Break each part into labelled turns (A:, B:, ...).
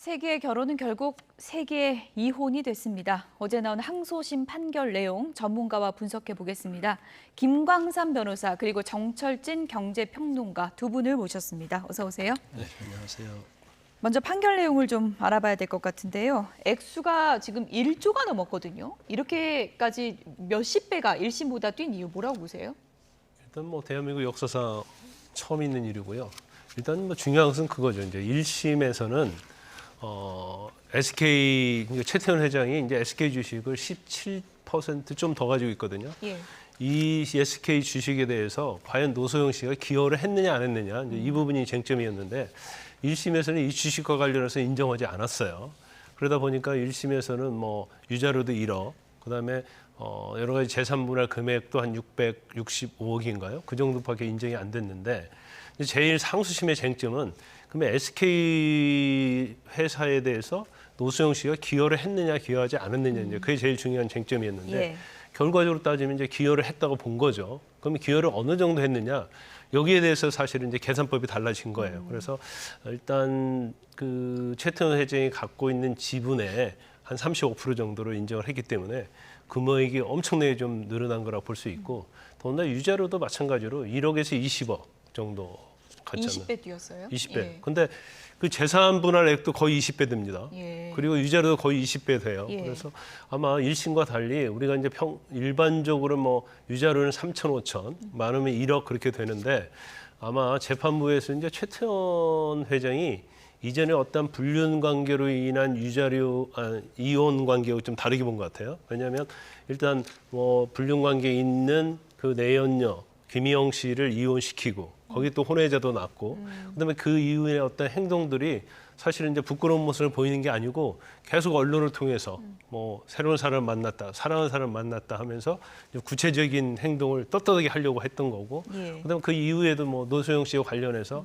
A: 세계의 결혼은 결국 세계의 이혼이 됐습니다. 어제 나온 항소심 판결 내용 전문가와 분석해 보겠습니다. 김광삼 변호사 그리고 정철진 경제평론가 두 분을 모셨습니다. 어서 오세요.
B: 네, 안녕하세요.
A: 먼저 판결 내용을 좀 알아봐야 될 것 같은데요. 액수가 지금 1조가 넘었거든요. 이렇게까지 몇십 배가 1심보다 뛴 이유 뭐라고 보세요?
B: 일단 대한민국 역사상 처음 있는 일이고요. 일단 중요한 것은 그거죠. 이제 1심에서는 SK 최태원 회장이 이제 SK 주식을 17% 좀 더 가지고 있거든요.
A: 예.
B: 이 SK 주식에 대해서 과연 노소영 씨가 기여를 했느냐 안 했느냐 이제 이 부분이 쟁점이었는데 1심에서는 이 주식과 관련해서 인정하지 않았어요. 그러다 보니까 1심에서는 유자료도 1억, 그다음에 여러 가지 재산분할 금액도 한 665억인가요? 그 정도밖에 인정이 안 됐는데 제일 상수심의 쟁점은 그러면 SK 회사에 대해서 노소영 씨가 기여를 했느냐 기여하지 않았느냐 이제 그게 제일 중요한 쟁점이었는데
A: 예.
B: 결과적으로 따지면 이제 기여를 했다고 본 거죠. 그러면 기여를 어느 정도 했느냐 여기에 대해서 사실은 이제 계산법이 달라진 거예요. 그래서 일단 그 최태원 회장이 갖고 있는 지분의 한 35% 정도로 인정을 했기 때문에 금액이 엄청나게 좀 늘어난 거라 볼 수 있고 더군다나 유자료도 마찬가지로 1억에서 20억 정도 갔잖아요.
A: 20배 뛰었어요?
B: 20배.
A: 예.
B: 근데 그 재산 분할액도 거의 20배 됩니다.
A: 예.
B: 그리고 유자료도 거의 20배 돼요.
A: 예.
B: 그래서 아마 1심과 달리 우리가 이제 일반적으로 유자료는 3천, 5천, 많으면 1억 그렇게 되는데 아마 재판부에서 이제 최태원 회장이 이전에 어떤 불륜 관계로 인한 이혼 관계하고 좀 다르게 본 것 같아요. 왜냐하면 일단 불륜 관계에 있는 그 내연녀 김희영 씨를 이혼시키고 거기 또 혼외자도 낳고 그다음에 그 이후에 어떤 행동들이 사실은 이제 부끄러운 모습을 보이는 게 아니고 계속 언론을 통해서 새로운 사람을 만났다, 사랑하는 사람을 만났다 하면서 구체적인 행동을 떳떳하게 하려고 했던 거고
A: 예.
B: 그다음에 그 이후에도 노소영 씨와 관련해서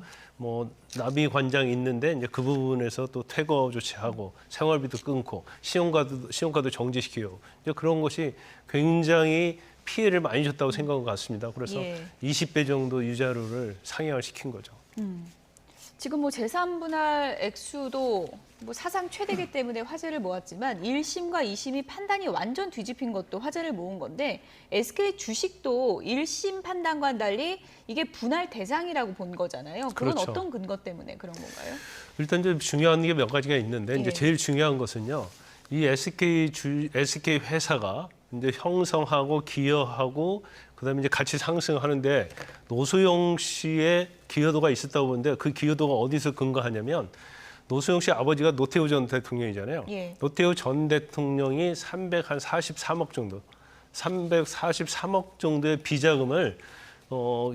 B: 나비 관장이 있는데 이제 그 부분에서 또 퇴거 조치하고 생활비도 끊고 신용카드 정지시키고 이제 그런 것이 굉장히 피해를 많이 줬다고 생각한 것 같습니다. 그래서
A: 예.
B: 20배 정도 유자료를 상향을 시킨 거죠.
A: 지금 재산 분할 액수도 사상 최대이기 때문에 화제를 모았지만 1심과 2심이 판단이 완전 뒤집힌 것도 화제를 모은 건데 SK 주식도 1심 판단과는 달리 이게 분할 대상이라고 본 거잖아요. 그건
B: 그렇죠.
A: 어떤 근거 때문에 그런 건가요?
B: 일단 좀 중요한 게 몇 가지가 있는데
A: 예.
B: 이제 제일 중요한 것은요. 이 SK 회사가 이제 형성하고 기여하고 그다음에 이제 같이 상승하는데 노소영 씨의 기여도가 있었다고 보는데 그 기여도가 어디서 근거하냐면 노소영 씨 아버지가 노태우 전 대통령이잖아요.
A: 예.
B: 노태우 전 대통령이 343억 정도, 343억 정도의 비자금을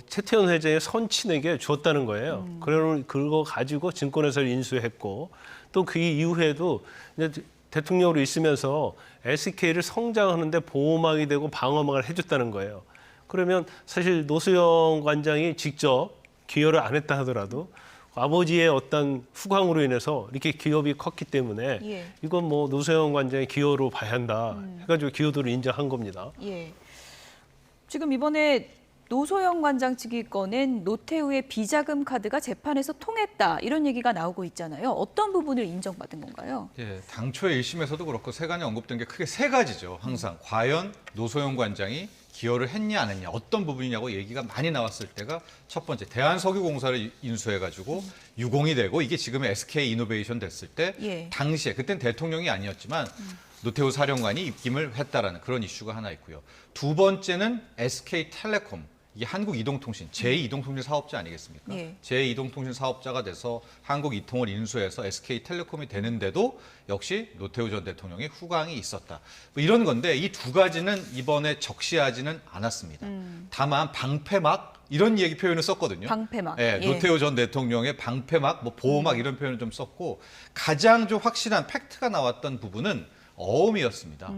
B: 최태원 회장의 선친에게 줬다는 거예요. 그거 가지고 증권회사를 인수했고 또 그 이후에도 이제 대통령으로 있으면서 SK를 성장하는데 보호막이 되고 방어막을 해줬다는 거예요. 그러면 사실 노소영 관장이 직접 기여를 안 했다 하더라도 아버지의 어떤 후광으로 인해서 이렇게 기업이 컸기 때문에
A: 예.
B: 이건 노소영 관장의 기여로 봐야 한다 해가지고 기여도를 인정한 겁니다.
A: 예. 지금 이번에 노소영 관장 측이 꺼낸 노태우의 비자금 카드가 재판에서 통했다 이런 얘기가 나오고 있잖아요. 어떤 부분을 인정받은 건가요?
C: 예, 당초에 1심에서도 그렇고 세간에 언급된 게 크게 세 가지죠. 항상 과연 노소영 관장이 기여를 했냐 안 했냐 어떤 부분이냐고 얘기가 많이 나왔을 때가 첫 번째 대한석유공사를 인수해가지고 유공이 되고 이게 지금의 SK 이노베이션 됐을 때
A: 예.
C: 당시에 그땐 대통령이 아니었지만 노태우 사령관이 입김을 했다라는 그런 이슈가 하나 있고요. 두 번째는 SK텔레콤 이게 한국이동통신 제2이동통신 사업자 아니겠습니까?
A: 예.
C: 제2이동통신 사업자가 돼서 한국이통을 인수해서 SK텔레콤이 되는데도 역시 노태우 전 대통령의 후광이 있었다. 이런 건데 이 두 가지는 이번에 적시하지는 않았습니다. 다만 방패막 이런 얘기 표현을 썼거든요.
A: 방패막.
C: 예,
A: 예.
C: 노태우 전 대통령의 방패막, 보호막 이런 표현을 좀 썼고 가장 좀 확실한 팩트가 나왔던 부분은 어음이었습니다.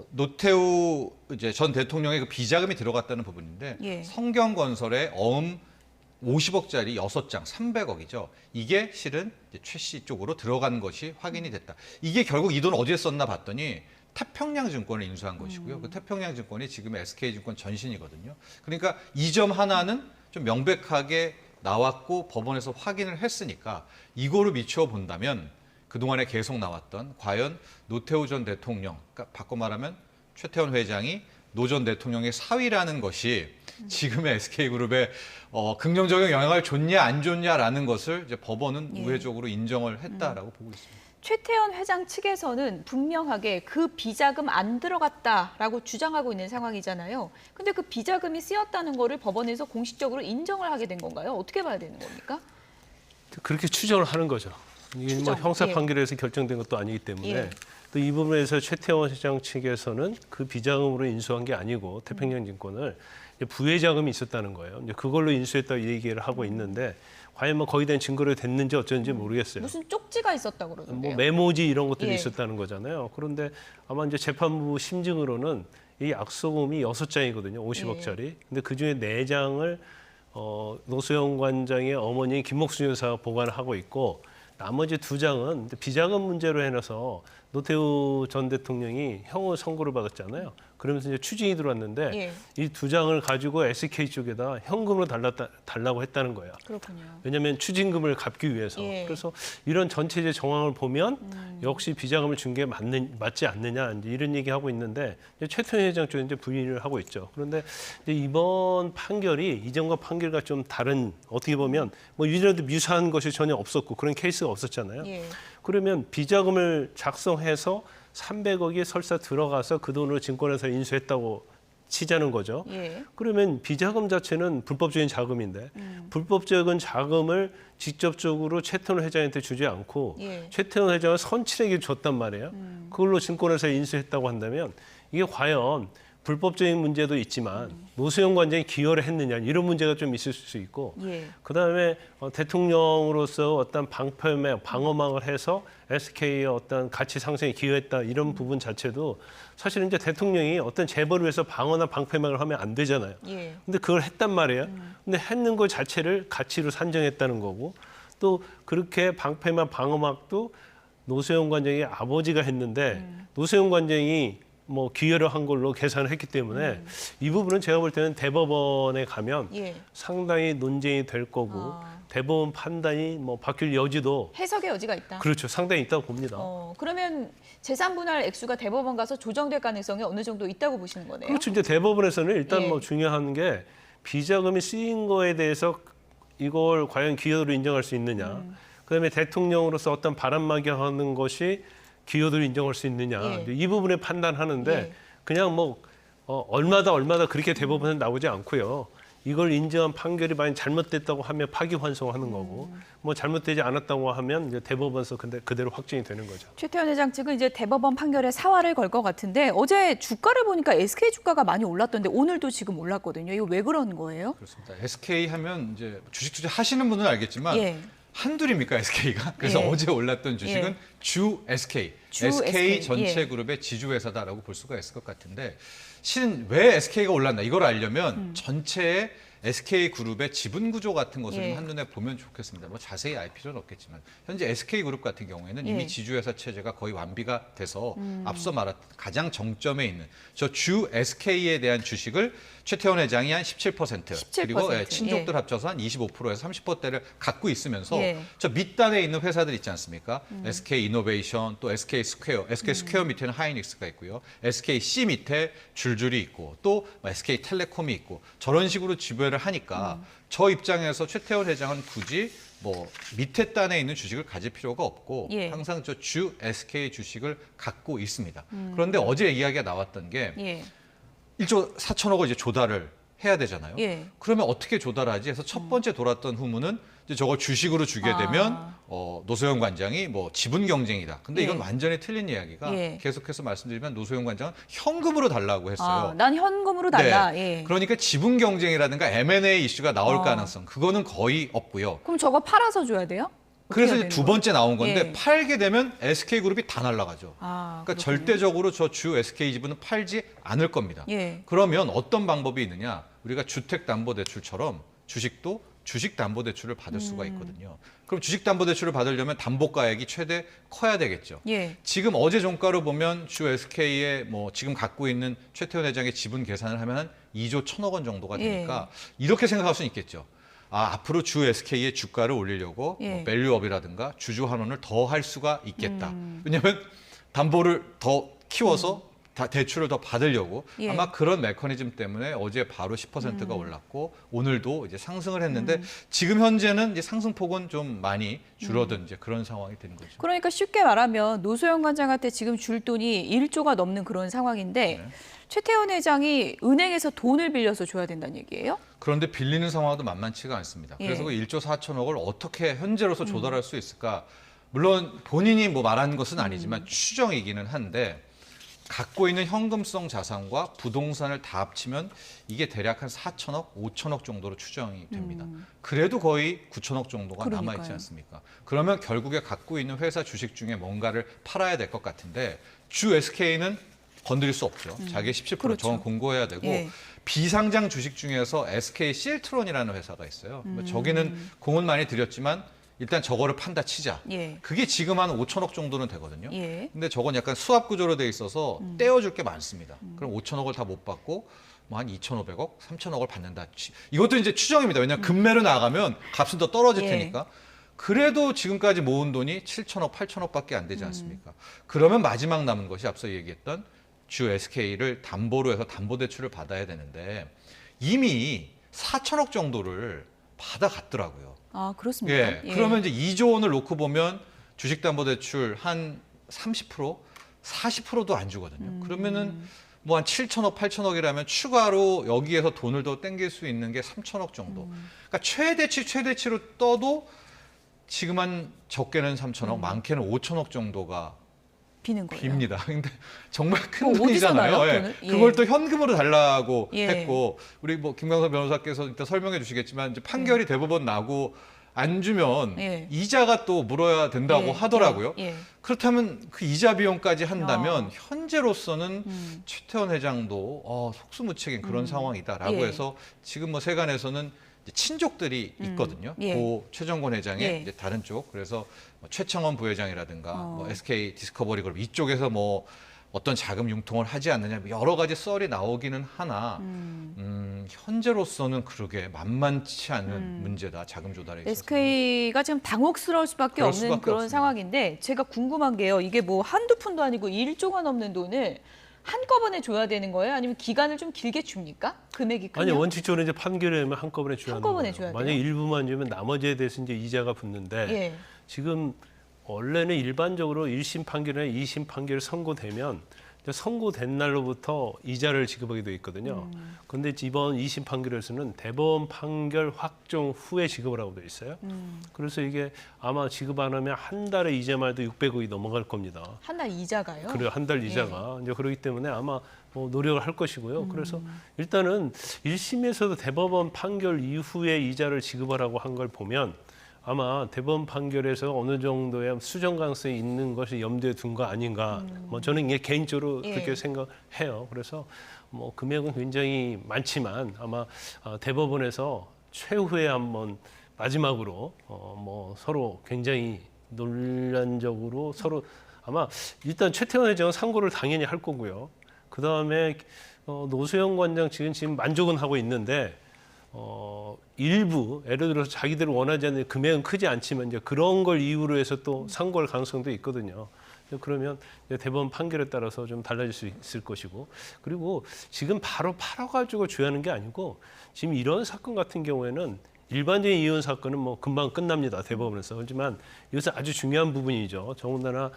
C: 노태우 전 대통령의 그 비자금이 들어갔다는 부분인데
A: 예.
C: 성경건설의 어음 50억짜리 6장 300억이죠. 이게 실은 최 씨 쪽으로 들어간 것이 확인이 됐다. 이게 결국 이 돈 어디에 썼나 봤더니 태평양증권을 인수한 것이고요. 그 태평양증권이 지금 SK증권 전신이거든요. 그러니까 이 점 하나는 좀 명백하게 나왔고 법원에서 확인을 했으니까 이거를 미추어 본다면 그동안에 계속 나왔던 과연 노태우 전 대통령, 그러니까 바꿔 말하면 최태원 회장이 노 전 대통령의 사위라는 것이 지금의 SK그룹에 긍정적인 영향을 줬냐 안 줬냐라는 것을 이제 법원은
A: 예.
C: 우회적으로 인정을 했다라고 보고 있습니다.
A: 최태원 회장 측에서는 분명하게 그 비자금 안 들어갔다라고 주장하고 있는 상황이잖아요. 근데 그 비자금이 쓰였다는 거를 법원에서 공식적으로 인정을 하게 된 건가요? 어떻게 봐야 되는 겁니까?
B: 그렇게 추정을 하는 거죠. 이게 뭐
A: 추정,
B: 형사
A: 예.
B: 판결에서 결정된 것도 아니기 때문에
A: 예.
B: 또 이 부분에서 최태원 회장 측에서는 그 비자금으로 인수한 게 아니고 태평양증권을 이제 부회자금이 있었다는 거예요. 이제 그걸로 인수했다고 얘기를 하고 있는데 과연 뭐 거의 된 증거로 됐는지 어쩐지 모르겠어요.
A: 무슨 쪽지가 있었다고 그러던데요.
B: 뭐 메모지 이런 것들이
A: 예.
B: 있었다는 거잖아요. 그런데 아마 이제 재판부 심증으로는 이 약소금이 6장이거든요. 50억짜리. 근데 그중에 4장을 노소영 관장의 어머니 김목수 여사가 보관을 하고 있고 나머지 2장은 비자금 문제로 해놔서 노태우 전 대통령이 형을 선고를 받았잖아요. 그러면서 이제 추징이 들어왔는데
A: 예.
B: 이 2장을 가지고 SK 쪽에다 현금으로 달라고 했다는 거예요.
A: 그렇군요.
B: 왜냐하면 추징금을 갚기 위해서.
A: 예.
B: 그래서 이런 전체적 정황을 보면 역시 비자금을 준 게 맞지 않느냐 이제 이런 얘기하고 있는데 이제 최태원 회장 쪽은 이제 부인을 하고 있죠. 그런데 이제 이번 판결이 이전과 판결과 좀 다른 어떻게 보면 뭐 이전에도 유사한 것이 전혀 없었고 그런 케이스가 없었잖아요.
A: 예.
B: 그러면 비자금을 작성해서 300억이 설사 들어가서 그 돈으로 증권회사 인수했다고 치자는 거죠.
A: 예.
B: 그러면 비자금 자체는 불법적인 자금인데 불법적인 자금을 직접적으로 최태원 회장한테 주지 않고
A: 예.
B: 최태원 회장을 선친에게 줬단 말이에요. 그걸로 증권회사에 인수했다고 한다면 이게 과연 불법적인 문제도 있지만 노소영 관장이 기여를 했느냐 이런 문제가 좀 있을 수 있고
A: 예.
B: 그다음에 대통령으로서 어떤 방패막 방어막을 해서 SK의 어떤 가치 상승에 기여했다 이런 부분 자체도 사실은 이제 대통령이 어떤 재벌을 위해서 방어나 방패막을 하면 안 되잖아요.
A: 예.
B: 근데 그걸 했단 말이에요. 근데 했는 것 자체를 가치로 산정했다는 거고 또 그렇게 방패막 방어막도 노소영 관장의 아버지가 했는데 노소영 관장이 뭐 기여를 한 걸로 계산을 했기 때문에 이 부분은 제가 볼 때는 대법원에 가면
A: 예.
B: 상당히 논쟁이 될 거고 대법원 판단이 뭐 바뀔 여지도
A: 해석의 여지가 있다.
B: 그렇죠. 상당히 있다고 봅니다.
A: 그러면 재산 분할 액수가 대법원 가서 조정될 가능성이 어느 정도 있다고 보시는 거네요.
B: 그렇죠. 이제 대법원에서는 일단
A: 예.
B: 뭐 중요한 게 비자금이 쓰인 거에 대해서 이걸 과연 기여도로 인정할 수 있느냐. 그다음에 대통령으로서 어떤 바람막이 하는 것이 기여도를 인정할 수 있느냐.
A: 예.
B: 이제 이 부분에 판단하는데
A: 예.
B: 그냥 뭐 얼마다 그렇게 대법원에 나오지 않고요. 이걸 인정한 판결이 만약 잘못됐다고 하면 파기환송하는 거고 뭐 잘못되지 않았다고 하면 이제 대법원에서 근데 그대로 확정이 되는 거죠.
A: 최태원 회장 측은 이제 대법원 판결에 사활을 걸 것 같은데 어제 주가를 보니까 SK 주가가 많이 올랐던데 오늘도 지금 올랐거든요. 이거 왜 그런 거예요?
C: 그렇습니다. SK 하면 이제 주식 투자 하시는 분은 알겠지만
A: 예.
C: 한둘입니까 SK가? 그래서
A: 예.
C: 어제 올랐던 주식은
A: 예.
C: 주 SK,
A: 주
C: SK
A: SK,
C: 전체
A: 예.
C: 그룹의 지주회사다라고 볼 수가 있을 것 같은데 실은 왜 SK가 올랐나 이걸 알려면 전체의 SK 그룹의 지분 구조 같은 것을
A: 예.
C: 좀 한눈에 보면 좋겠습니다. 뭐 자세히 알 필요는 없겠지만 현재 SK 그룹 같은 경우에는
A: 예.
C: 이미 지주회사 체제가 거의 완비가 돼서 앞서 말했던 가장 정점에 있는 저 주 SK에 대한 주식을 최태원 회장이 한 17%, 그리고
A: 17%,
C: 친족들
A: 예.
C: 합쳐서 한 25%에서 30%대를 갖고 있으면서
A: 예.
C: 저 밑단에 있는 회사들 있지 않습니까? SK 이노베이션, 또 SK 스퀘어, SK 스퀘어 밑에는 하이닉스가 있고요. SKC 밑에 줄줄이 있고 또 SK 텔레콤이 있고 저런 식으로 지배를 하니까 저 입장에서 최태원 회장은 굳이 뭐 밑에 단에 있는 주식을 가질 필요가 없고
A: 예.
C: 항상 저 주 SK 주식을 갖고 있습니다. 그런데 어제 이야기가 나왔던 게
A: 예.
C: 1조 4천억을 이제 조달을 해야 되잖아요.
A: 예.
C: 그러면 어떻게 조달하지? 해서 첫 번째 돌았던 후문은 이제 저걸 주식으로 주게 되면 노소영 관장이 뭐 지분 경쟁이다. 근데 이건
A: 예.
C: 완전히 틀린 이야기가
A: 예.
C: 계속해서 말씀드리면 노소영 관장은 현금으로 달라고 했어요.
A: 난 현금으로 달라.
C: 네.
A: 예.
C: 그러니까 지분 경쟁이라든가 M&A 이슈가 나올
A: 아.
C: 가능성 그거는 거의 없고요.
A: 그럼 저거 팔아서 줘야 돼요?
C: 그래서
A: 어떻게
C: 이제
A: 해야
C: 두 번째 나온 건데
A: 예.
C: 팔게 되면 SK그룹이 다 날아가죠.
A: 그렇군요.
C: 그러니까 절대적으로 저 주 SK 지분은 팔지 않을 겁니다.
A: 예.
C: 그러면 어떤 방법이 있느냐? 우리가 주택담보대출처럼 주식도 주식담보대출을 받을 수가 있거든요. 그럼 주식담보대출을 받으려면 담보가액이 최대 커야 되겠죠.
A: 예.
C: 지금 어제 종가로 보면 주 SK의 뭐 지금 갖고 있는 최태원 회장의 지분 계산을 하면 한 2조 1천억 원 정도가 되니까 이렇게 생각할 수는 있겠죠. 앞으로 주 SK의 주가를 올리려고
A: 예.
C: 뭐 밸류업이라든가 주주 환원을 더 할 수가 있겠다. 왜냐하면 담보를 더 키워서 대출을 더 받으려고
A: 예.
C: 아마 그런 메커니즘 때문에 어제 바로 10%가 올랐고 오늘도 이제 상승을 했는데 지금 현재는 이제 상승폭은 좀 많이 줄어든 이제 그런 상황이 된 거죠.
A: 그러니까 쉽게 말하면 노소영 관장한테 지금 줄 돈이 1조가 넘는 그런 상황인데
C: 네.
A: 최태원 회장이 은행에서 돈을 빌려서 줘야 된다는 얘기예요?
C: 그런데 빌리는 상황도 만만치가 않습니다.
A: 예.
C: 그래서 그 1조 4천억을 어떻게 현재로서 조달할 수 있을까? 물론 본인이 뭐 말하는 것은 아니지만 추정이기는 한데 갖고 있는 현금성 자산과 부동산을 다 합치면 이게 대략 한 4천억, 5천억 정도로 추정이 됩니다. 그래도 거의 9천억 정도가
A: 그러니까요.
C: 남아있지 않습니까? 그러면 결국에 갖고 있는 회사 주식 중에 뭔가를 팔아야 될 것 같은데 주 SK는 건드릴 수 없죠. 자기 17%
A: 그렇죠.
C: 저건 공고해야 되고
A: 예.
C: 비상장 주식 중에서 SK 실트론이라는 회사가 있어요. 저기는 공은 많이 들였지만 일단 저거를 판다 치자.
A: 예.
C: 그게 지금 한 5천억 정도는 되거든요.
A: 예.
C: 근데 저건 약간 수합 구조로 돼 있어서 떼어줄 게 많습니다. 그럼 5천억을 다 못 받고 뭐 한 2,500억, 3천억을 받는다. 이것도 이제 추정입니다. 왜냐하면 금매로 나가면 값은 더 떨어질
A: 예.
C: 테니까. 그래도 지금까지 모은 돈이 7천억, 8천억밖에 안 되지 않습니까? 그러면 마지막 남은 것이 앞서 얘기했던 주 SK를 담보로 해서 담보대출을 받아야 되는데 이미 4천억 정도를 받아갔더라고요.
A: 아, 그렇습니까?
C: 예. 그러면 이제 2조 원을 놓고 보면 주식담보대출 한 30%, 40%도 안 주거든요. 그러면은 뭐 한 7천억, 8천억이라면 추가로 여기에서 돈을 더 땡길 수 있는 게 3천억 정도. 그러니까 최대치로 떠도 지금 한 적게는 3천억, 많게는 5천억 정도가
A: 비는 거예요.
C: 빕니다. 근데 정말 큰
A: 어디서
C: 돈이잖아요.
A: 나요,
C: 예.
A: 돈을? 예.
C: 그걸 또 현금으로 달라고
A: 예.
C: 했고 우리 뭐 김광석 변호사께서 이따 설명해 주시겠지만 이제 판결이 대법원 나고 안 주면
A: 예.
C: 이자가 또 물어야 된다고
A: 예.
C: 하더라고요.
A: 예. 예.
C: 그렇다면 그 이자 비용까지 한다면
A: 야.
C: 현재로서는 최태원 회장도 속수무책인 그런 상황이다라고
A: 예.
C: 해서 지금 뭐 세간에서는 이제 친족들이 있거든요.
A: 예.
C: 고 최정권 회장의
A: 예.
C: 이제 다른 쪽 그래서 뭐 최창원 부회장이라든가 뭐
A: 어.
C: SK 디스커버리 그룹 이쪽에서 뭐 어떤 자금 융통을 하지 않느냐 여러 가지 썰이 나오기는 하나 현재로서는 그러게 만만치 않은 문제다 자금 조달에 있어서.
A: SK가 지금 당혹스러울 수밖에
C: 그럴
A: 없는
C: 수밖에
A: 그런
C: 없습니다.
A: 상황인데 제가 궁금한 게요. 이게 뭐 한두 푼도 아니고 1조가 넘는 돈을 한꺼번에 줘야 되는 거예요? 아니면 기간을 좀 길게 줍니까? 금액이 크면?
B: 아니 원칙적으로 이제 판결을 하면 한꺼번에 줘야 하는
A: 한꺼번에
B: 거예요.
A: 줘야
B: 만약
A: 돼요?
B: 일부만 주면 나머지에 대해서 이제 이자가 붙는데
A: 예.
B: 지금 원래는 일반적으로 1심 판결이나 2심 판결이 선고되면 이제 선고된 날로부터 이자를 지급하게 돼 있거든요. 그런데 이번 2심 판결에서는 대법원 판결 확정 후에 지급을 하고 돼 있어요. 그래서 이게 아마 지급 안 하면 한 달에 이자만 해도 600억이 넘어갈 겁니다.
A: 한 달 이자가요?
B: 그래요, 한 달 이자가. 이제 그렇기 때문에 아마 뭐 노력을 할 것이고요. 그래서 일단은 1심에서도 대법원 판결 이후에 이자를 지급하라고 한 걸 보면 아마 대법원 판결에서 어느 정도의 수정 가능성이 있는 것이 염두에 둔 거 아닌가. 뭐 저는 이게 개인적으로
A: 예.
B: 그렇게 생각해요. 그래서 뭐 금액은 굉장히 많지만 아마 대법원에서 최후에 한번 마지막으로 뭐 서로 굉장히 논란적으로 서로 아마 일단 최태원 회장은 상고를 당연히 할 거고요. 그 다음에 노소영 관장 지금 만족은 하고 있는데 일부 예를 들어서 자기들이 원하지 않는 금액은 크지 않지만 이제 그런 걸 이유로 해서 또 상고할 가능성도 있거든요. 그러면 이제 대법원 판결에 따라서 좀 달라질 수 있을 것이고 그리고 지금 바로 팔아가지고 줘야 하는 게 아니고 지금 이런 사건 같은 경우에는 일반적인 이혼 사건은 뭐 금방 끝납니다. 대법원에서. 하지만 이것은 아주 중요한 부분이죠. 더군다나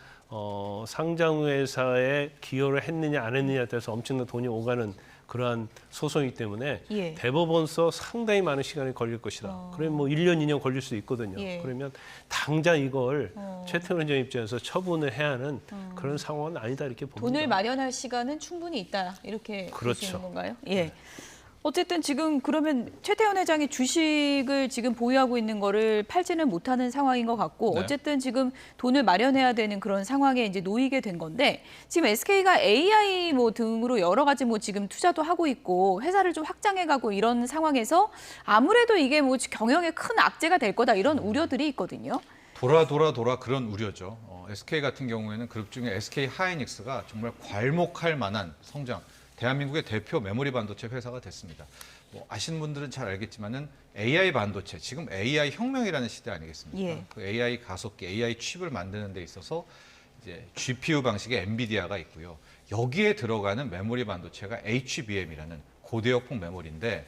B: 상장회사에 기여를 했느냐 안 했느냐에 따라서 엄청난 돈이 오가는 그러한 소송이기 때문에
A: 예.
B: 대법원서 상당히 많은 시간이 걸릴 것이다. 그러면 뭐 1년, 2년 걸릴 수 있거든요.
A: 예.
B: 그러면 당장 이걸 최태원 회장 입장에서 처분을 해야 하는 그런 상황은 아니다 이렇게 봅니다.
A: 돈을 마련할 시간은 충분히 있다. 이렇게 볼 수
B: 그렇죠.
A: 있는 건가요? 예. 어쨌든 지금 그러면 최태원 회장이 주식을 지금 보유하고 있는 거를 팔지는 못하는 상황인 것 같고
C: 네.
A: 어쨌든 지금 돈을 마련해야 되는 그런 상황에 이제 놓이게 된 건데 지금 SK가 AI 뭐 등으로 여러 가지 뭐 지금 투자도 하고 있고 회사를 좀 확장해가고 이런 상황에서 아무래도 이게 뭐 경영에 큰 악재가 될 거다 이런 우려들이 있거든요.
C: 돌아 그런 우려죠. SK 같은 경우에는 그룹 중에 SK 하이닉스가 정말 괄목할 만한 성장. 대한민국의 대표 메모리 반도체 회사가 됐습니다. 뭐 아시는 분들은 잘 알겠지만은 AI 반도체, 지금 AI 혁명이라는 시대 아니겠습니까?
A: 예.
C: 그 AI 가속기, AI 칩을 만드는 데 있어서 이제 GPU 방식의 엔비디아가 있고요. 여기에 들어가는 메모리 반도체가 HBM이라는 고대역폭 메모리인데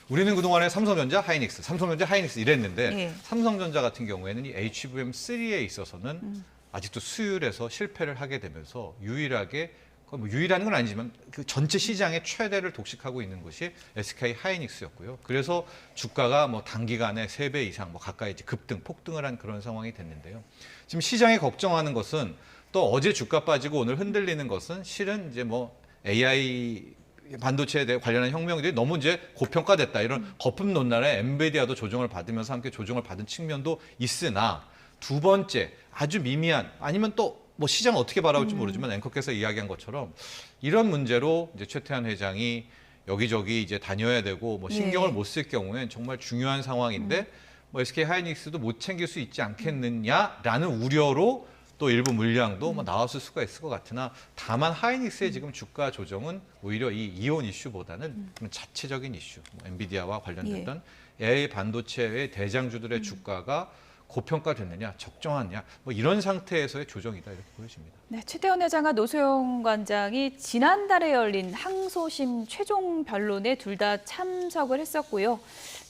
C: 우리는 그동안에 삼성전자, 하이닉스, 삼성전자, 하이닉스 이랬는데
A: 예.
C: 삼성전자 같은 경우에는 이 HBM3에 있어서는 아직도 수율에서 실패를 하게 되면서 유일하게 뭐 유일한 건 아니지만 그 전체 시장의 최대를 독식하고 있는 것이 SK 하이닉스였고요. 그래서 주가가 뭐 단기간에 3배 이상 뭐 가까이 이제 급등, 폭등을 한 그런 상황이 됐는데요. 지금 시장이 걱정하는 것은 또 어제 주가 빠지고 오늘 흔들리는 것은 실은 이제 뭐 AI 반도체에 대해 관련한 혁명들이 너무 이제 고평가됐다 이런 거품 논란에 엔비디아도 조정을 받으면서 함께 조정을 받은 측면도 있으나 두 번째 아주 미미한 아니면 또 뭐 시장 어떻게 바라볼지 모르지만 앵커께서 이야기한 것처럼 이런 문제로 이제 최태한 회장이 여기저기 이제 다녀야 되고 뭐 신경을
A: 예.
C: 못 쓸 경우엔 정말 중요한 상황인데 뭐 SK 하이닉스도 못 챙길 수 있지 않겠느냐라는 우려로 또 일부 물량도 뭐 나왔을 수가 있을 것 같으나 다만 하이닉스의 지금 주가 조정은 오히려 이 이온 이슈보다는 그런 자체적인 이슈, 뭐 엔비디아와 관련됐던 AI 반도체의 대장주들의 주가가 고평가됐느냐, 적정하냐, 뭐 이런 상태에서의 조정이다 이렇게 보여집니다.
A: 네, 최태원 회장과 노소영 관장이 지난달에 열린 항소심 최종 변론에 둘 다 참석을 했었고요.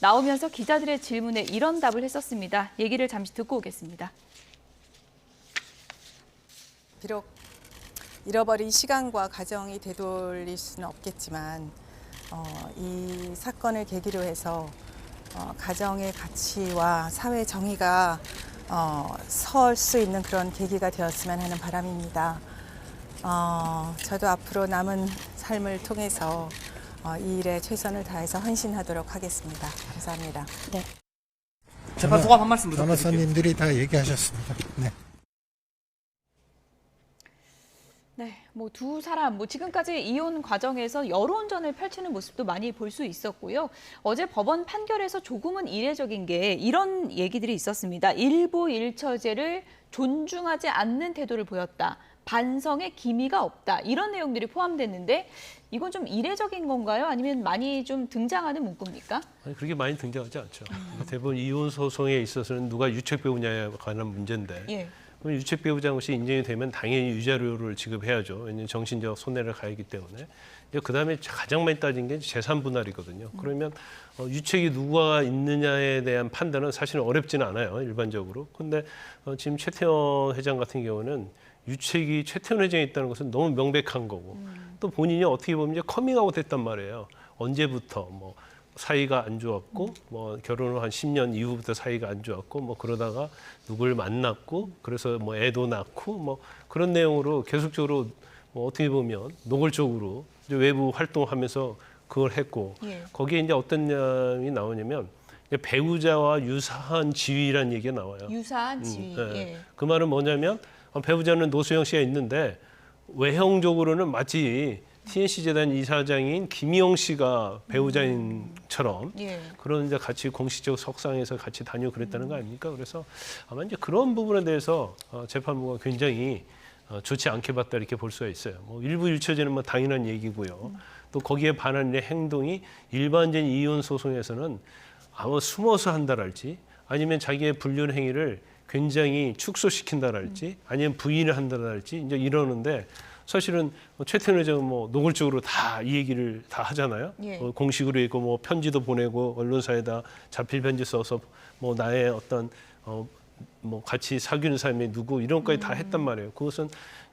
A: 나오면서 기자들의 질문에 이런 답을 했었습니다. 얘기를 잠시 듣고 오겠습니다.
D: 비록 잃어버린 시간과 가정이 되돌릴 수는 없겠지만 이 사건을 계기로 해서 가정의 가치와 사회 정의가 설 수 있는 그런 계기가 되었으면 하는 바람입니다. 저도 앞으로 남은 삶을 통해서 이 일에 최선을 다해서 헌신하도록 하겠습니다. 감사합니다.
A: 네.
E: 재판 소감 한 말씀 부탁드릴게요.
F: 변호사님들이 다 얘기하셨습니다. 네.
A: 네, 뭐 두 사람, 뭐 지금까지 이혼 과정에서 여론전을 펼치는 모습도 많이 볼 수 있었고요. 어제 법원 판결에서 조금은 이례적인 게 이런 얘기들이 있었습니다. 일부 일처제를 존중하지 않는 태도를 보였다. 반성의 기미가 없다. 이런 내용들이 포함됐는데 이건 좀 이례적인 건가요? 아니면 많이 좀 등장하는 문구입니까?
B: 아니, 그렇게 많이 등장하지 않죠. 대부분 이혼 소송에 있어서는 누가 유책 배우냐에 관한 문제인데
A: 예.
B: 그럼 유책 배우자 것이 인정이 되면 당연히 유자료를 지급해야죠. 왜냐하면 정신적 손해를 가하기 때문에. 그 다음에 가장 많이 따진 게 재산 분할이거든요. 그러면 유책이 누가 있느냐에 대한 판단은 사실은 어렵지는 않아요. 일반적으로. 근데 지금 최태원 회장 같은 경우는 유책이 최태원 회장에 있다는 것은 너무 명백한 거고 또 본인이 어떻게 보면 이제 커밍아웃 했단 말이에요. 언제부터 뭐 사이가 안 좋았고 뭐 결혼을 한 10년 이후부터 사이가 안 좋았고 뭐 그러다가 누굴 만났고 그래서 뭐 애도 낳고 뭐 그런 내용으로 계속적으로 뭐 어떻게 보면 노골적으로 이제 외부 활동하면서 그걸 했고
A: 예.
B: 거기에 이제 어떤 점이 나오냐면 배우자와 유사한 지위라는 얘기가 나와요.
A: 유사한 지위.
B: 네.
A: 예.
B: 그 말은 뭐냐면 배우자는 노소영 씨가 있는데 외형적으로는 마치 TNC 재단 이사장인 김희영 씨가 배우자인처럼
A: 예.
B: 그런 이제 같이 공식적 석상에서 같이 다니고 그랬다는 거 아닙니까? 그래서 아마 이제 그런 부분에 대해서 재판부가 굉장히 좋지 않게 봤다 이렇게 볼 수가 있어요. 뭐 일부 일처제는 뭐 당연한 얘기고요. 또 거기에 반하는 행동이 일반적인 이혼 소송에서는 아마 숨어서 한다랄지 아니면 자기의 불륜 행위를 굉장히 축소시킨다랄지 아니면 부인을 한다랄지 이제 이러는데 사실은 최태원 회장은 뭐 노골적으로 다 이 얘기를 다 하잖아요.
A: 예.
B: 공식으로 있고 뭐 편지도 보내고 언론사에다 자필 편지 써서 뭐 나의 어떤 뭐 같이 사귀는 사람이 누구 이런 것까지 다 했단 말이에요. 그것은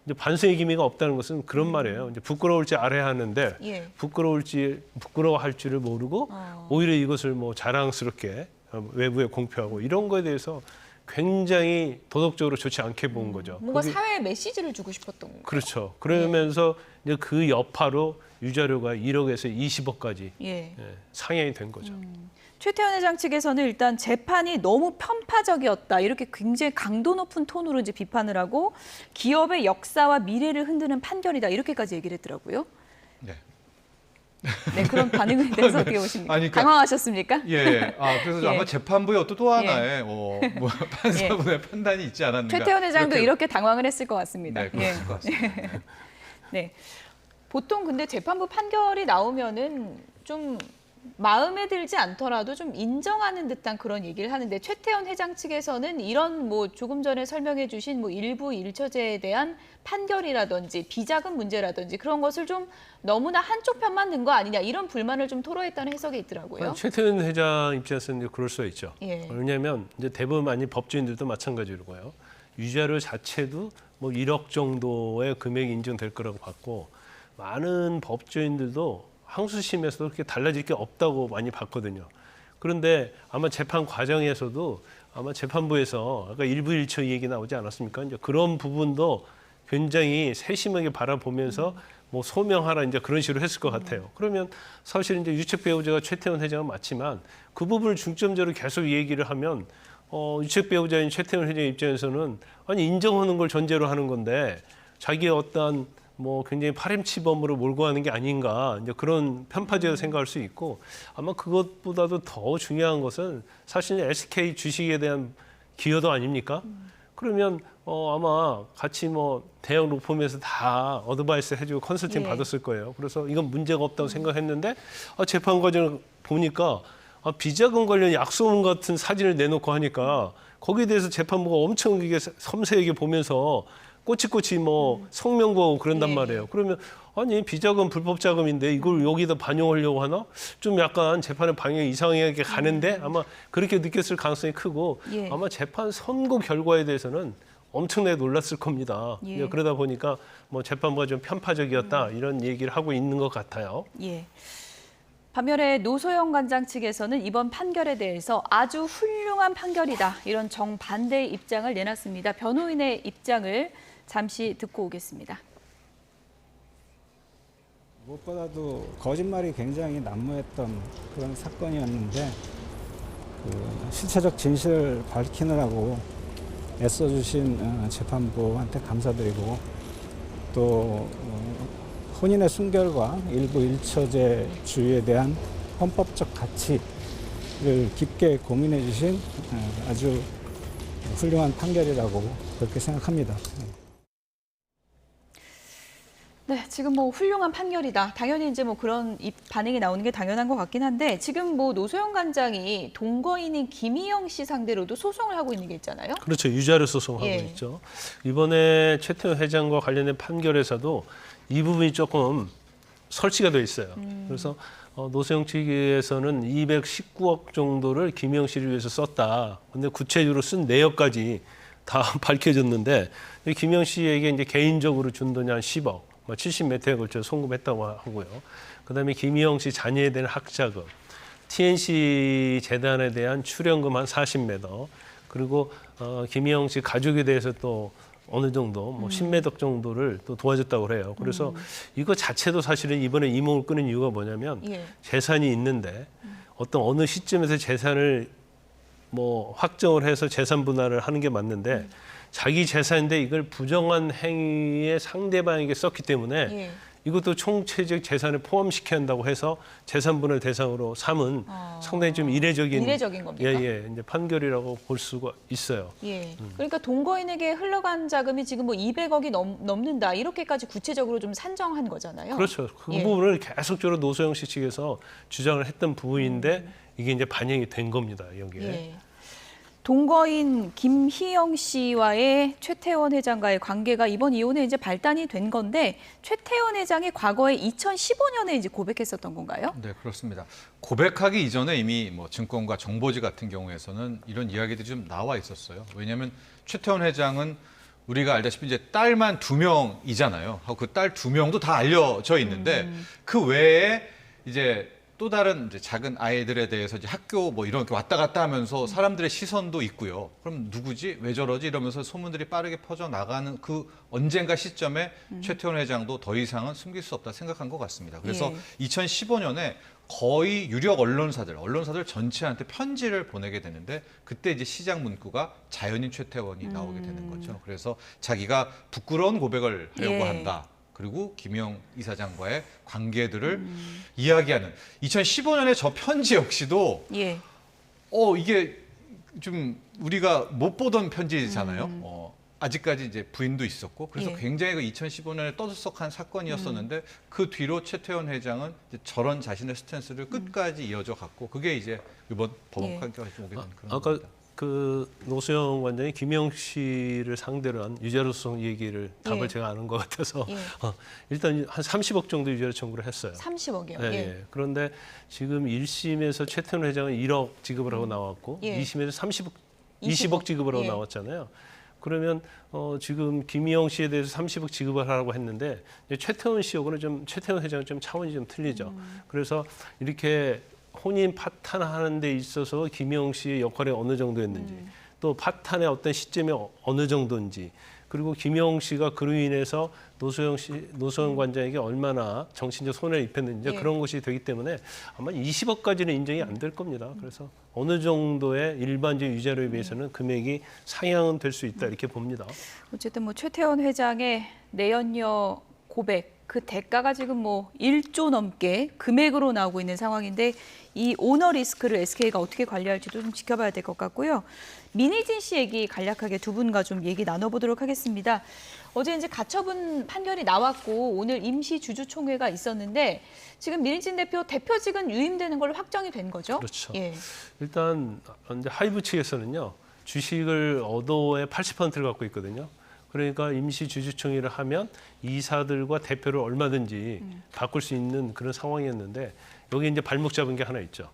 B: 이제 반성의 기미가 없다는 것은 그런 말이에요. 이제 부끄러울지 알아야 하는데
A: 예.
B: 부끄러워할 줄을 모르고 오히려 이것을 뭐 자랑스럽게 외부에 공표하고 이런 거에 대해서 굉장히 도덕적으로 좋지 않게 본 거죠.
A: 뭔가
B: 그게-
A: 사회에 메시지를 주고 싶었던 거.
B: 그렇죠. 그러면서 이제 그 여파로 유자료가 1억에서 20억까지
A: 예.
B: 상향이 된 거죠.
A: 최태원 회장 측에서는 일단 재판이 너무 편파적이었다. 이렇게 굉장히 강도 높은 톤으로 이제 비판을 하고 기업의 역사와 미래를 흔드는 판결이다. 이렇게까지 얘기를 했더라고요.
C: 네.
A: 네, 그런 반응에 대해서 어떻게 보십니까?
C: 아니, 그러니까-
A: 당황하셨습니까?
C: 예. 그래서
A: 예.
C: 아마 재판부의 또 하나의 뭐 판사분의 판단이 있지 않았는가.
A: 최태원 회장도 이렇게 당황을 했을 것 같습니다.
C: 네, 그럴 것 같습니다.
A: 네. 보통 근데 재판부 판결이 나오면은 좀 마음에 들지 않더라도 좀 인정하는 듯한 그런 얘기를 하는데 최태원 회장 측에서는 이런 뭐 조금 전에 설명해 주신 뭐 일부 일처제에 대한 판결이라든지 비자금 문제라든지 그런 것을 좀 너무나 한쪽 편만 든 거 아니냐 이런 불만을 좀 토로했다는 해석이 있더라고요.
B: 최태원 회장 입장에서는 이제 그럴 수가 있죠.
A: 예.
B: 왜냐하면 이제 대부분 많이 법조인들도 마찬가지로고요. 유자료 자체도 뭐 1억 정도의 금액이 인정될 거라고 봤고 많은 법조인들도 항소심에서도 그렇게 달라질 게 없다고 많이 봤거든요. 그런데 아마 재판 과정에서도 아마 재판부에서 아까 일부 일처 얘기 나오지 않았습니까? 이제 그런 부분도 굉장히 세심하게 바라보면서 뭐 소명하라 이제 그런 식으로 했을 것 같아요. 그러면 사실 이제 유책 배우자가 최태원 회장은 맞지만 그 부분을 중점적으로 계속 얘기를 하면 유책 배우자인 최태원 회장 입장에서는 아니 인정하는 걸 전제로 하는 건데 자기의 어떤 뭐 굉장히 파렴치범으로 몰고 가는 게 아닌가 이제 그런 편파적으로 생각할 수 있고 아마 그것보다도 더 중요한 것은 사실 SK 주식에 대한 기여도 아닙니까? 그러면 아마 같이 뭐 대형 로펌에서 다 어드바이스 해주고 컨설팅
A: 예.
B: 받았을 거예요. 그래서 이건 문제가 없다고 생각했는데 재판 과정을 보니까 비자금 관련 약소문 같은 사진을 내놓고 하니까 거기에 대해서 재판부가 엄청 이게 섬세하게 보면서 꼬치꼬치 뭐 성명거하고 그런단
A: 예.
B: 말이에요. 그러면 아니 비자금 불법 자금인데 이걸 여기다 반영하려고 하나? 좀 약간 재판의 방향이 이상하게 가는데 아마 그렇게 느꼈을 가능성이 크고
A: 예.
B: 아마 재판 선고 결과에 대해서는 엄청나게 놀랐을 겁니다.
A: 예.
B: 이제 그러다 보니까 뭐 재판부가 좀 편파적이었다 이런 얘기를 하고 있는 것 같아요.
A: 예. 반면에 노소영 관장 측에서는 이번 판결에 대해서 아주 훌륭한 판결이다 이런 정반대의 입장을 내놨습니다. 변호인의 입장을 잠시 듣고 오겠습니다.
G: 무엇보다도 거짓말이 굉장히 난무했던 그런 사건이었는데 실체적 진실을 밝히느라고 애써주신 재판부한테 감사드리고 또 혼인의 순결과 일부 일처제 주의에 대한 헌법적 가치를 깊게 고민해 주신 아주 훌륭한 판결이라고 그렇게 생각합니다.
A: 네, 지금 뭐 훌륭한 판결이다. 당연히 이제 뭐 그런 반응이 나오는 게 당연한 것 같긴 한데 지금 뭐 노소영 관장이 동거인인 김희영 씨 상대로도 소송을 하고 있는 게 있잖아요.
B: 그렇죠. 유자료 소송하고
A: 예.
B: 있죠. 이번에 최태원 회장과 관련된 판결에서도 이 부분이 조금 설치가 돼 있어요. 그래서 노소영 측에서는 219억 정도를 김희영 씨를 위해서 썼다. 근데 구체적으로 쓴 내역까지 다 밝혀졌는데 김희영 씨에게 이제 개인적으로 준 돈이 한 10억, 70몇 회에 걸쳐 송금했다고 하고요. 그다음에 김희영 씨 자녀에 대한 학자금, TNC 재단에 대한 출연금 한 40매더, 그리고 김희영 씨 가족에 대해서 또 어느 정도 뭐 10매덕 정도를 또 도와줬다고 그래요. 그래서 이거 자체도 사실은 이번에 이목을 끄는 이유가 뭐냐면
A: 예.
B: 재산이 있는데 어느 시점에서 재산을 뭐 확정을 해서 재산 분할을 하는 게 맞는데 자기 재산인데 이걸 부정한 행위에 상대방에게 썼기 때문에
A: 예.
B: 이것도 총체적 재산을 포함시켜야 한다고 해서 재산 분할 대상으로 삼은 상당히 좀 이례적인
A: 겁니까?
B: 예, 이제 판결이라고 볼 수가 있어요.
A: 예. 그러니까 동거인에게 흘러간 자금이 지금 뭐 200억이 넘는다. 이렇게까지 구체적으로 좀 산정한 거잖아요.
B: 그렇죠. 그
A: 예.
B: 부분을 계속적으로 노소영 씨 측에서 주장을 했던 부분인데 이게 이제 반영이 된 겁니다. 여기에.
A: 예. 동거인 김희영 씨와의 최태원 회장과의 관계가 이번 이혼에 이제 발단이 된 건데 최태원 회장이 과거에 2015년에 이제 고백했었던 건가요?
C: 네, 그렇습니다. 고백하기 이전에 이미 뭐 증권가 정보지 같은 경우에서는 이런 이야기들이 좀 나와 있었어요. 왜냐하면 최태원 회장은 우리가 알다시피 이제 딸만 2명이잖아요. 하고 그 딸 2명도 다 알려져 있는데 그 외에 이제 또 다른 이제 작은 아이들에 대해서 이제 학교 뭐 이렇게 왔다 갔다 하면서 사람들의 시선도 있고요. 그럼 누구지? 왜 저러지? 이러면서 소문들이 빠르게 퍼져 나가는 그 언젠가 시점에 최태원 회장도 더 이상은 숨길 수 없다 생각한 것 같습니다. 그래서
A: 예.
C: 2015년에 거의 유력 언론사들 전체한테 편지를 보내게 되는데 그때 이제 시작 문구가 자연인 최태원이 나오게 되는 거죠. 그래서 자기가 부끄러운 고백을 하려고
A: 예.
C: 한다. 그리고 김영 이사장과의 관계들을 이야기하는 2015년에 저 편지 역시도
A: 예.
C: 이게 좀 우리가 못 보던 편지잖아요. 아직까지 이제 부인도 있었고 그래서
A: 예.
C: 굉장히 그 2015년에 떠들썩한 사건이었었는데 그 뒤로 최태원 회장은 이제 저런 자신의 스탠스를 끝까지 이어져 갔고 그게 이제 이번 법원까지 오게 된 그런
B: 아까
C: 겁니다.
B: 그 노수영 관장이 김영 씨를 상대로 한 유죄로 소송 얘기를 답을
A: 예.
B: 제가 아는 것 같아서
A: 예.
B: 일단 한 30억 정도 유죄로 청구를 했어요.
A: 30억이요.
B: 예,
A: 예.
B: 예. 그런데 지금 1심에서 최태원 회장은 1억 지급을 하고 나왔고
A: 예.
B: 2심에서 20억 지급을 하고
A: 예.
B: 나왔잖아요. 그러면 지금 김희영 씨에 대해서 30억 지급을 하라고 했는데 이제 최태원 씨하고는 좀 최태원 회장은 좀 차원이 좀 틀리죠. 그래서 이렇게 혼인 파탄하는 데 있어서 김희영 씨의 역할이 어느 정도였는지 또 파탄의 어떤 시점이 어느 정도인지 그리고 김희영 씨가 그로 인해서 노소영 관장에게 얼마나 정신적 손해를 입혔는지
A: 예.
B: 그런 것이 되기 때문에 아마 20억까지는 인정이 안 될 겁니다. 그래서 어느 정도의 일반적 유죄로에 비해서는 금액이 상향은 될 수 있다 이렇게 봅니다.
A: 어쨌든 뭐 최태원 회장의 내연녀 고백 그 대가가 지금 뭐 1조 넘게 금액으로 나오고 있는 상황인데 이 오너 리스크를 SK가 어떻게 관리할지도 좀 지켜봐야 될 것 같고요. 민희진 씨 얘기 간략하게 두 분과 좀 얘기 나눠보도록 하겠습니다. 어제 이제 가처분 판결이 나왔고 오늘 임시 주주총회가 있었는데 지금 민희진 대표직은 유임되는 걸로 확정이 된 거죠?
B: 그렇죠.
A: 예.
B: 일단 이제 하이브 측에서는요 주식을 어도의 80%를 갖고 있거든요. 그러니까 임시 주주총회를 하면 이사들과 대표를 얼마든지 바꿀 수 있는 그런 상황이었는데 여기 이제 발목 잡은 게 하나 있죠.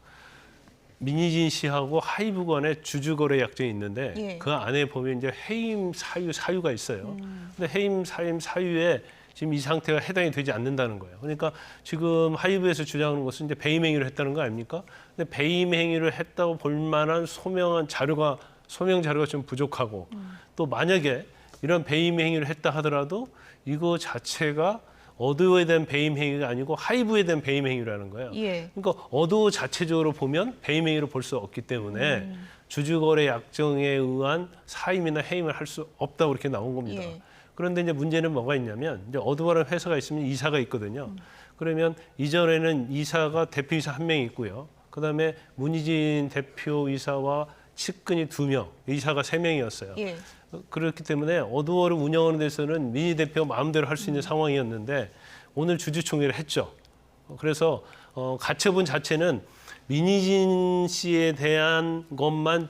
B: 민희진 씨하고 하이브 간의 주주거래 약정이 있는데
A: 예.
B: 그 안에 보면 이제 해임 사유가 있어요. 근데 해임 사유에 지금 이 상태가 해당이 되지 않는다는 거예요. 그러니까 지금 하이브에서 주장하는 것은 이제 배임 행위를 했다는 거 아닙니까? 근데 배임 행위를 했다고 볼 만한 소명 자료가 좀 부족하고 또 만약에 이런 배임 행위를 했다 하더라도 이거 자체가 어도에 대한 배임 행위가 아니고 하이브에 대한 배임 행위라는 거예요.
A: 예.
B: 그러니까 어도 자체적으로 보면 배임 행위로 볼 수 없기 때문에 주주거래 약정에 의한 사임이나 해임을 할 수 없다고 이렇게 나온 겁니다.
A: 예.
B: 그런데 이제 문제는 뭐가 있냐면 이제 어도라는 회사가 있으면 이사가 있거든요. 그러면 이전에는 이사가 대표이사 1명이 있고요. 그다음에 문희진 대표이사와 측근이 2명, 이사가 3명이었어요.
A: 예.
B: 그렇기 때문에 어도어를 운영하는 데서는 민희 대표 마음대로 할 수 있는 상황이었는데 오늘 주주총회를 했죠. 그래서 가처분 자체는 민희진 씨에 대한 것만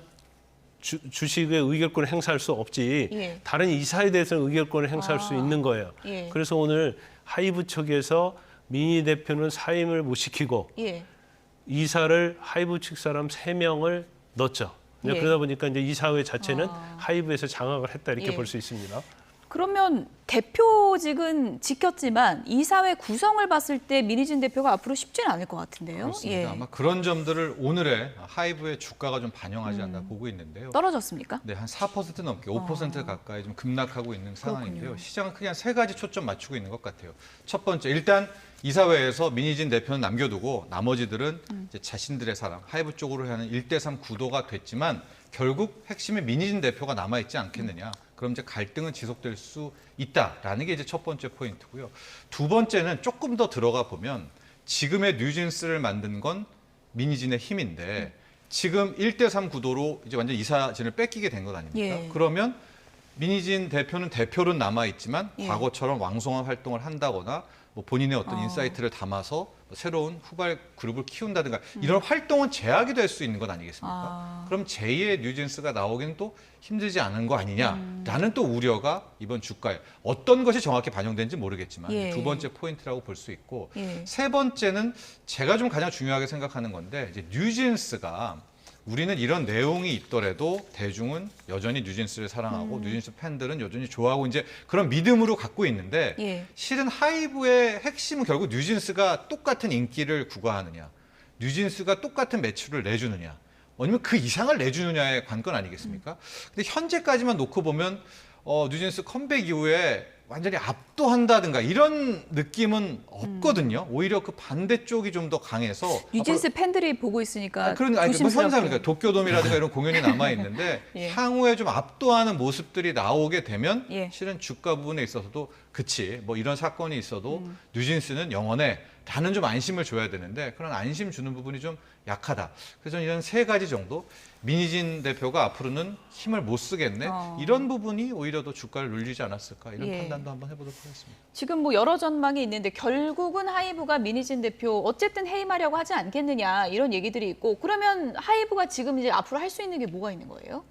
B: 주식의 의결권을 행사할 수 없지
A: 예.
B: 다른 이사에 대해서는 의결권을 행사할 수 있는 거예요.
A: 예.
B: 그래서 오늘 하이브 측에서 민희 대표는 사임을 못 시키고
A: 예.
B: 이사를 하이브 측 사람 3명을 넣었죠. 이제
A: 예.
B: 그러다 보니까 이제 이사회 자체는 하이브에서 장악을 했다 이렇게
A: 예.
B: 볼 수 있습니다.
A: 그러면 대표직은 지켰지만 이사회 구성을 봤을 때 민희진 대표가 앞으로 쉽지는 않을 것 같은데요.
C: 그렇습니다.
A: 예.
C: 아마 그런 점들을 오늘의 하이브의 주가가 좀 반영하지 않나 보고 있는데요.
A: 떨어졌습니까?
C: 네, 한 4% 넘게 5% 가까이 좀 급락하고 있는 상황인데요.
A: 그렇군요.
C: 시장은 크게 한 3가지 초점 맞추고 있는 것 같아요. 첫 번째, 일단 이사회에서 민희진 대표는 남겨두고 나머지들은 이제 자신들의 사람, 하이브 쪽으로 하는 1대3 구도가 됐지만 결국 핵심에 민희진 대표가 남아있지 않겠느냐. 그럼 이제 갈등은 지속될 수 있다라는 게 이제 첫 번째 포인트고요. 두 번째는 조금 더 들어가 보면 지금의 뉴진스를 만든 건 민희진의 힘인데 지금 1대3 구도로 이제 완전 이사진을 뺏기게 된 것 아닙니까?
A: 예.
C: 그러면 민희진 대표는 대표로 남아있지만
A: 예.
C: 과거처럼 왕성한 활동을 한다거나 뭐 본인의 어떤 인사이트를 담아서 새로운 후발 그룹을 키운다든가 이런 활동은 제약이 될 수 있는 것 아니겠습니까? 그럼 제2의 뉴진스가 나오기는 또 힘들지 않은 거 아니냐라는 또 우려가 이번 주가에 어떤 것이 정확히 반영된지 모르겠지만
A: 예.
C: 두 번째 포인트라고 볼 수 있고
A: 예.
C: 세 번째는 제가 좀 가장 중요하게 생각하는 건데 이제 뉴진스가 우리는 이런 내용이 있더라도 대중은 여전히 뉴진스를 사랑하고 뉴진스 팬들은 여전히 좋아하고 이제 그런 믿음으로 갖고 있는데
A: 예.
C: 실은 하이브의 핵심은 결국 뉴진스가 똑같은 인기를 구가하느냐, 뉴진스가 똑같은 매출을 내주느냐, 아니면 그 이상을 내주느냐의 관건 아니겠습니까? 근데 현재까지만 놓고 보면 뉴진스 컴백 이후에 완전히 압도한다든가 이런 느낌은 없거든요. 오히려 그 반대쪽이 좀 더 강해서
A: 뉴진스 팬들이 보고 있으니까
C: 그런
A: 조심스럽게.
C: 현상이니까 도쿄돔이라든가 이런 공연이 남아 있는데
A: 예.
C: 향후에 좀 압도하는 모습들이 나오게 되면
A: 예.
C: 실은 주가 부분에 있어서도 그치 뭐 이런 사건이 있어도 뉴진스는 영원해 라는 좀 안심을 줘야 되는데 그런 안심 주는 부분이 좀 약하다. 그래서 저는 이런 세 가지 정도 민희진 대표가 앞으로는 힘을 못 쓰겠네 이런 부분이 오히려 더 주가를 눌리지 않았을까 이런
A: 예.
C: 판단도 한번 해보도록 하겠습니다.
A: 지금 뭐 여러 전망이 있는데 결국은 하이브가 민희진 대표 어쨌든 해임하려고 하지 않겠느냐 이런 얘기들이 있고 그러면 하이브가 지금 이제 앞으로 할 수 있는 게 뭐가 있는 거예요?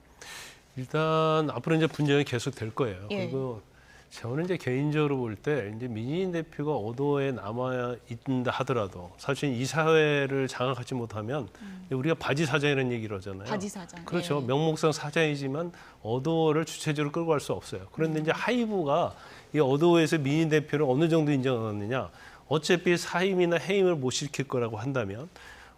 B: 일단 앞으로 이제 분쟁이 계속 될 거예요.
A: 예.
B: 그리고 저는 이제 개인적으로 볼 때 이제 민희진 대표가 어도에 남아 있다 하더라도 사실 이 사회를 장악하지 못하면 우리가 바지 사장이라는 얘기를 하잖아요.
A: 바지 사장.
B: 그렇죠.
A: 예.
B: 명목상 사장이지만 어도어를 주체적으로 끌고 갈 수 없어요. 그런데 이제 하이브가 이 어도어에서 민희진 대표를 어느 정도 인정하느냐. 어차피 사임이나 해임을 못 시킬 거라고 한다면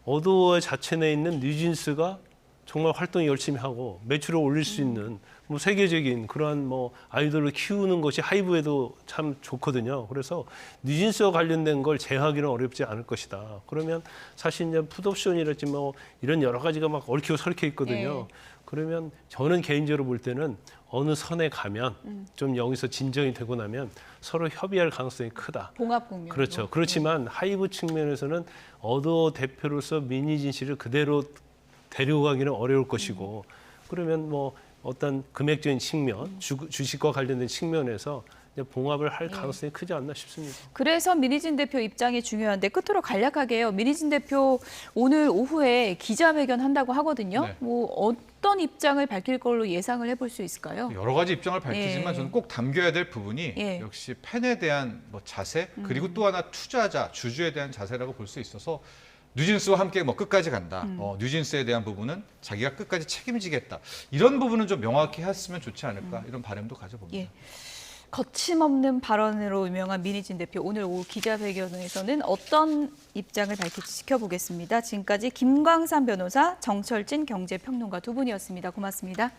B: 어도어 자체 내에 있는 뉴진스가 정말 활동 열심히 하고 매출을 올릴 수 있는 뭐 세계적인 그러한 뭐 아이돌을 키우는 것이 하이브에도 참 좋거든요. 그래서 뉴진스와 관련된 걸 제어하기는 어렵지 않을 것이다. 그러면 사실 이제 풋옵션이랄지 뭐 이런 여러 가지가 막 얽히고 설켜 있거든요. 그러면 저는 개인적으로 볼 때는 어느 선에 가면 좀 여기서 진정이 되고 나면 서로 협의할 가능성이 크다.
A: 봉합 국면.
B: 그렇죠. 그렇지만 하이브 측면에서는 어도 대표로서 민희진 씨를 그대로 데리고 가기는 어려울 것이고 그러면 뭐 어떤 금액적인 측면, 주식과 관련된 측면에서 이제 봉합을 할 가능성이 크지 않나 싶습니다.
A: 그래서 민희진 대표 입장이 중요한데 끝으로 간략하게요. 민희진 대표 오늘 오후에 기자회견 한다고 하거든요.
C: 네.
A: 뭐 어떤 입장을 밝힐 걸로 예상을 해볼 수 있을까요?
C: 여러 가지 입장을 밝히지만
A: 예.
C: 저는 꼭 담겨야 될 부분이
A: 예.
C: 역시 팬에 대한 뭐 자세 그리고 또 하나 투자자, 주주에 대한 자세라고 볼 수 있어서 뉴진스와 함께 뭐 끝까지 간다. 뉴진스에 대한 부분은 자기가 끝까지 책임지겠다. 이런 부분은 좀 명확히 했으면 좋지 않을까 이런 바람도 가져봅니다.
A: 예. 거침없는 발언으로 유명한 민희진 대표 오늘 오후 기자회견에서는 어떤 입장을 밝힐지 지켜보겠습니다. 지금까지 김광삼 변호사, 정철진 경제평론가 두 분이었습니다. 고맙습니다.